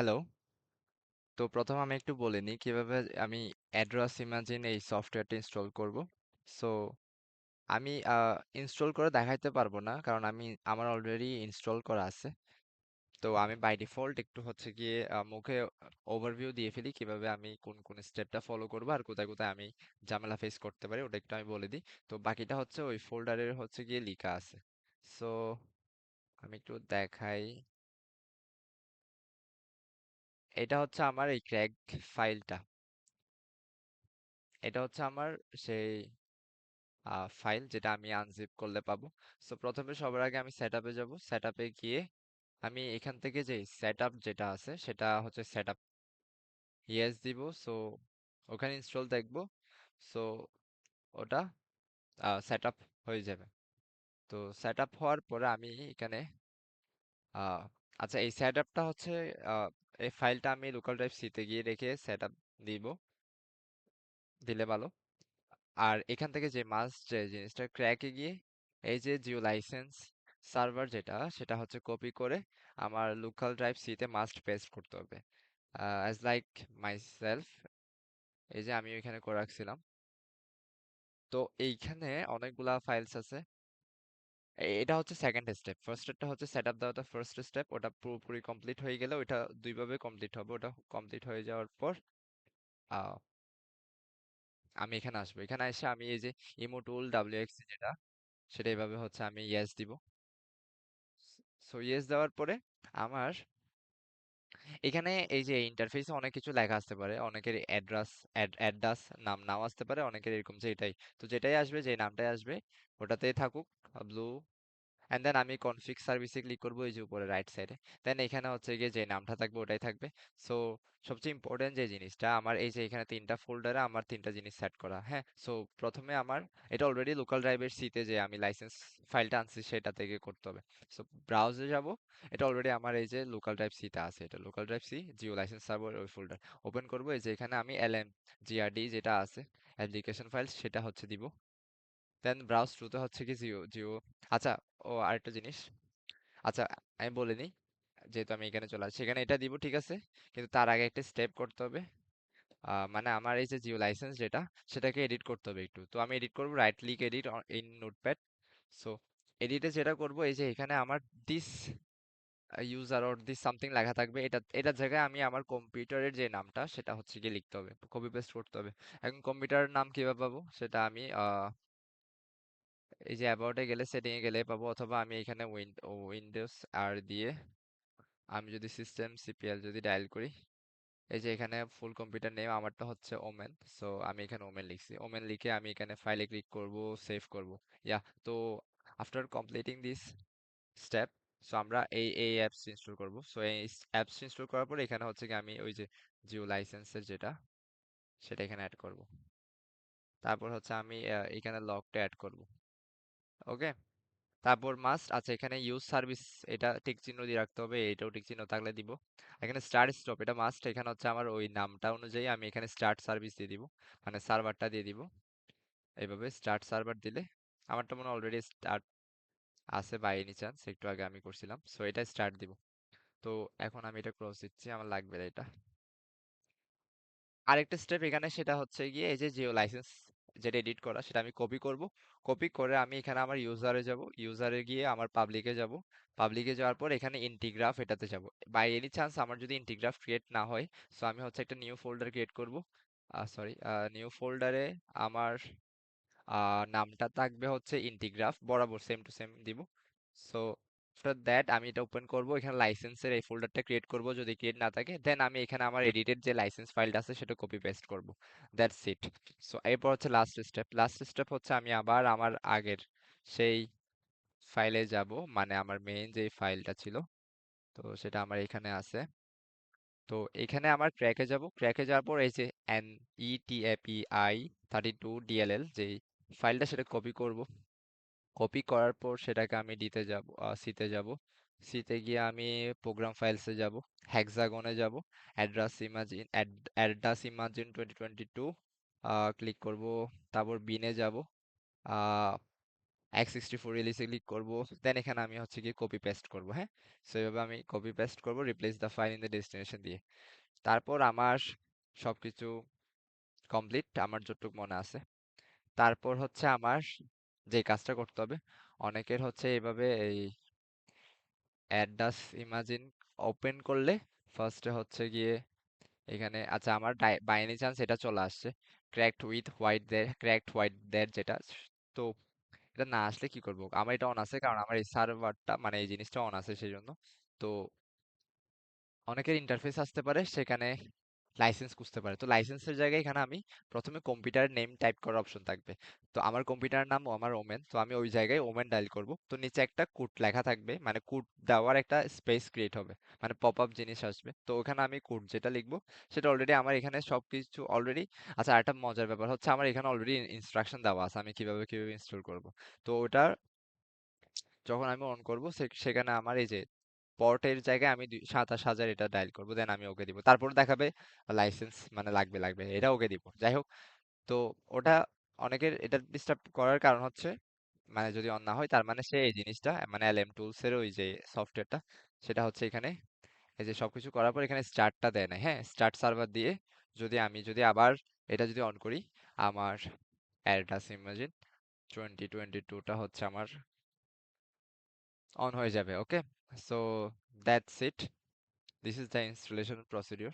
Hello. তো প্রথম আমি একটু বলে নিই কিভাবে আমি অ্যাড্রাস ইমাজিন এই সফটওয়্যারটা ইনস্টল করব। সো আমি ইনস্টল করে দেখাইতে পারবো না কারণ আমার অলরেডি ইনস্টল করা আছে। তো আমি বাই ডিফল্ট একটু হচ্ছে গিয়ে মুখে ওভারভিউ দিয়ে ফেলি কিভাবে আমি কোন কোন স্টেপটা ফলো করবো আর কোথায় কোথায় আমি ঝামেলা ফেস করতে পারি ওটা একটু আমি বলে দিই। তো বাকিটা হচ্ছে ওই ফোল্ডারের হচ্ছে গিয়ে লেখা আছে। সো আমি একটু দেখাই। এটা হচ্ছে আমার এই ক্র্যাক ফাইলটা। এটা হচ্ছে আমার সেই ফাইল যেটা আমি আনজিপ করলে পাবো। সো প্রথমে সবার আগে আমি সেট আপে যাবো। সেট আপে গিয়ে আমি এখান থেকে যে সেট আপ যেটা আছে সেটা হচ্ছে সেট আপ ইয়েস দিব। সো ওখানে ইনস্টল দেখবো। সো ওটা সেট আপ হয়ে যাবে। তো সেট আপ হওয়ার পরে আমি এখানে আহ, আচ্ছা, এই সেট আপটা হচ্ছে আহ, এই ফাইলটা আমি লোকাল ড্রাইভ সি তে গিয়ে রেখে সেট আপ দিব, দিলে ভালো। আর এখান থেকে যে মাস্ট যে জিনিসটা ক্র্যাকে গিয়ে এই যে জিও লাইসেন্স সার্ভার যেটা সেটা হচ্ছে কপি করে আমার লোকাল ড্রাইভ সি তে মাস্ট পেস্ট করতে হবে। অ্যাজ লাইক মাই সেলফ, এই যে আমি ওইখানে করে রাখছিলাম। তো এইখানে অনেকগুলা ফাইলস আছে। এটা হচ্ছে সেকেন্ড স্টেপ। ফার্স্ট স্টেপটা হচ্ছে সেট আপ দেওয়াটা ফার্স্ট স্টেপ, ওটা পুরোপুরি কমপ্লিট হয়ে গেলে ওটা দুইভাবে কমপ্লিট হবে। ওটা কমপ্লিট হয়ে যাওয়ার পর আহ, আমি এখানে আসবো। এখানে এসে আমি এই যে ইমো টুল ডাব্লিউএক্সি যেটা সেটা এইভাবে হচ্ছে আমি ইয়েস দিব। সো ইয়েস দেওয়ার পরে আমার এখানে এই যে ইন্টারফেসে অনেক কিছু লেখা আসতে পারে, অনেকের অ্যাড্রাস নাম নাও আসতে পারে, অনেকের এরকম যে এটাই। তো যেটাই আসবে, যে নামটাই আসবে ওটাতেই থাকুক ব্লু। এন্ড দেন আমি কনফিগ সার্ভিসে ক্লিক করবো, এই যে উপরে রাইট সাইডে। দেন এখানে হচ্ছে গিয়ে যে নামটা থাকবে ওটাই থাকবে। সো সবচেয়ে ইম্পর্টেন্ট যে জিনিসটা আমার, এই যে এখানে তিনটা ফোল্ডারে আমার তিনটা জিনিস সেট করা। হ্যাঁ, সো প্রথমে আমার এটা অলরেডি লোকাল ড্রাইভের সিতে যে আমি লাইসেন্স ফাইলটা আনছি সেটা থেকে করতে হবে। সো ব্রাউজে যাব। এটা অলরেডি আমার এই যে লোকাল ড্রাইভ সিতে আছে, এটা local drive C geo licence server ওই ফোল্ডার ওপেন করবো। এই যে এখানে আমি এলএম জিআরডি যেটা আছে অ্যাপ্লিকেশন ফাইল সেটা হচ্ছে দিব। দেন ব্রাউজ থ্রুতে হচ্ছে কি জিও জিও। আচ্ছা, ও আরেকটা জিনিস। আচ্ছা, আমি বলে নিই, যেহেতু আমি এখানে চলে আসছি এখানে এটা দিব, ঠিক আছে। কিন্তু তার আগে একটা স্টেপ করতে হবে। মানে আমার এই যে জিও লাইসেন্স যেটা সেটাকে এডিট করতে হবে একটু। তো আমি এডিট করব, right click edit in notepad. So এডিটে যেটা করব, এই যে এখানে আমার this user or this something লেখা থাকবে, এটার জায়গায় আমি আমার কম্পিউটারের যে নামটা সেটা হচ্ছে গিয়ে লিখতে হবে, কপি পেস্ট করতে হবে। এখন কম্পিউটারের নাম কিভাবে পাবো সেটা আমি এই যে অ্যাবাউটে গেলে, সেটিং এ গেলে পাবো, অথবা আমি এখানে উইন্ডোজ আর দিয়ে আমি যদি সিস্টেম সিপিএল যদি ডায়াল করি, এই যে এখানে ফুল কম্পিউটার নেম আমারটা হচ্ছে ওমেন। সো আমি এখানে ওমেন লিখছি, ওমেন লিখে আমি এখানে ফাইলে ক্লিক করব, সেভ করব। ইয়া, তো after completing this step, so আমরা এই অ্যাপস ইনস্টল করব। সো এই অ্যাপস ইনস্টল করার পর এখানে হচ্ছে কি আমি ওই যে জিও লাইসেন্সের যেটা সেটা এখানে অ্যাড করব। তারপর হচ্ছে আমি এখানে লগটা অ্যাড করব। ওকে। তারপর মাস্ট, আচ্ছা এখানে ইউজ সার্ভিস এটা টিক চিহ্ন দিয়ে রাখতে হবে, এটাও টিক চিহ্ন থাকলে দিব। এখানে স্টার্ট স্টপ এটা মাস্ট, এখানে হচ্ছে আমার ওই নামটা অনুযায়ী আমি এখানে স্টার্ট সার্ভিস দিয়ে দিব, মানে সার্ভারটা দিয়ে দিব। এইভাবে স্টার্ট সার্ভার দিলে, আমারটা মনে অলরেডি স্টার্ট আছে বাই এনি চান্স, একটু আগে আমি করছিলাম। সো এটা স্টার্ট দিব। তো এখন আমি এটা ক্লোজ দিচ্ছি, আমার লাগবে না এটা। আরেকটা স্টেপ এখানে, সেটা হচ্ছে গিয়ে এই যে জিও লাইসেন্স যেটা এডিট করা সেটা আমি কপি করব। কপি করে আমি এখানে আমার ইউজারে যাব, ইউজারে গিয়ে আমার পাবলিকে যাব। পাবলিকে যাওয়ার পর এখানে ইন্টিগ্রাফ এটাতে যাব। বাই এনি চান্স আমার যদি ইন্টিগ্রাফ ক্রিয়েট না হয়, সো আমি হচ্ছে একটা নিউ ফোল্ডার ক্রিয়েট করব। সরি, নিউ ফোল্ডারে আমার নামটা থাকবে হচ্ছে ইন্টিগ্রাফ, বরাবর সেম টু সেম দিব। সো আফটার দ্যাট আমি এটা ওপেন করব, এখানে লাইসেন্সের এই ফোল্ডারটা ক্রিয়েট করব, যদি ক্রিয়েট না থাকে দেন আমি এখানে আমার এডিটেড যে লাইসেন্স ফাইলটা আছে সেটা কপি পেস্ট করব। That's it. সো এরপর হচ্ছে লাস্ট স্টেপ। লাস্ট স্টেপ হচ্ছে আমি আবার আমার আগের সেই ফাইলে যাব, মানে আমার মেইন যে ফাইলটা ছিল, তো সেটা আমার এখানে আছে। তো এখানে আমার ক্র্যাকে যাব, ক্র্যাকে যাওয়ার পর এই যে এন ইটিএপিআই 32 ডিএলএল যে ফাইলটা সেটা কপি করব। কপি করার পর সেটাকে আমি ডিতে যাব, সিতে যাব। সিতে গিয়ে আমি প্রোগ্রাম ফাইলসে যাব, হেক্সাগনে যাব, অ্যাড্রাস ইমাজিন 2022 ক্লিক করব। তারপর বিনে যাব, x64 রিলিজে ক্লিক করব, দেন এখানে আমি হচ্ছে গিয়ে কপি পেস্ট করব, হ্যাঁ। সো এইভাবে আমি কপি পেস্ট করব, replace the file in the destination দিয়ে। তারপর আমার সবকিছু কমপ্লিট আমার যতটুকু মনে আছে। তারপর হচ্ছে আমার যে কাজটা করতে হবে, অনেকের হচ্ছে এইভাবে এই অ্যাডাস ইমাজিন ওপেন করলে ফার্স্টে হচ্ছে গিয়ে এখানে, আচ্ছা আমার বাই এনি চান্স এটা চলে আসছে ক্র্যাকড হোয়াইট দের যেটা। তো এটা না আসলে কি করব, আমার এটা অন আছে কারণ আমার এই সার্ভারটা মানে এই জিনিসটা অন আছে সেই জন্য। তো অনেকের ইন্টারফেস আসতে পারে সেখানে লাইসেন্স খুঁজতে পারে, তো লাইসেন্সের জায়গায় এখানে আমি প্রথমে কম্পিউটার নেম টাইপ করার অপশন থাকবে। তো আমার কম্পিউটার নাম আমার ওমেন, তো আমি ওই জায়গায় ওমেন ডায়াল করব। তো নিচে একটা কোড লেখা থাকবে, মানে কোড দেওয়ার একটা স্পেস ক্রিয়েট হবে, মানে পপ আপ জিনিস আসবে। তো ওখানে আমি কোড যেটা লিখবো সেটা অলরেডি আমার এখানে সবকিছু অলরেডি। আচ্ছা, একটা মজার ব্যাপার হচ্ছে আমার এখানে অলরেডি ইনস্ট্রাকশন দেওয়া আছে আমি কিভাবে কিভাবে ইনস্টল করব। তো ওটা যখন আমি অন করব সেখানে আমার এই যে পর্টের জায়গায় আমি 27,000 এটা ডায়াল করবো, দেন আমি ওকে দিব, তারপর দেখাবে লাইসেন্স মানে লাগবে এটা ওকে দিব, যাই হোক। তো ওটা অনেকের এটা ডিস্টার্ব করার কারণ হচ্ছে, মানে যদি অন না হয় তার মানে সে এই জিনিসটা মানে এলএম টুলস এর ওই যে সফটওয়্যারটা, সেটা হচ্ছে এখানে এই যে সবকিছু করার পর এখানে স্টার্টটা দেয় না, হ্যাঁ। স্টার্ট সার্ভার দিয়ে যদি আবার এটা যদি অন করি, আমার অ্যাডাস ইমাজিন 2022টা হচ্ছে আমার অন হয়ে যাবে। Okay, so that's it, this is the installation procedure.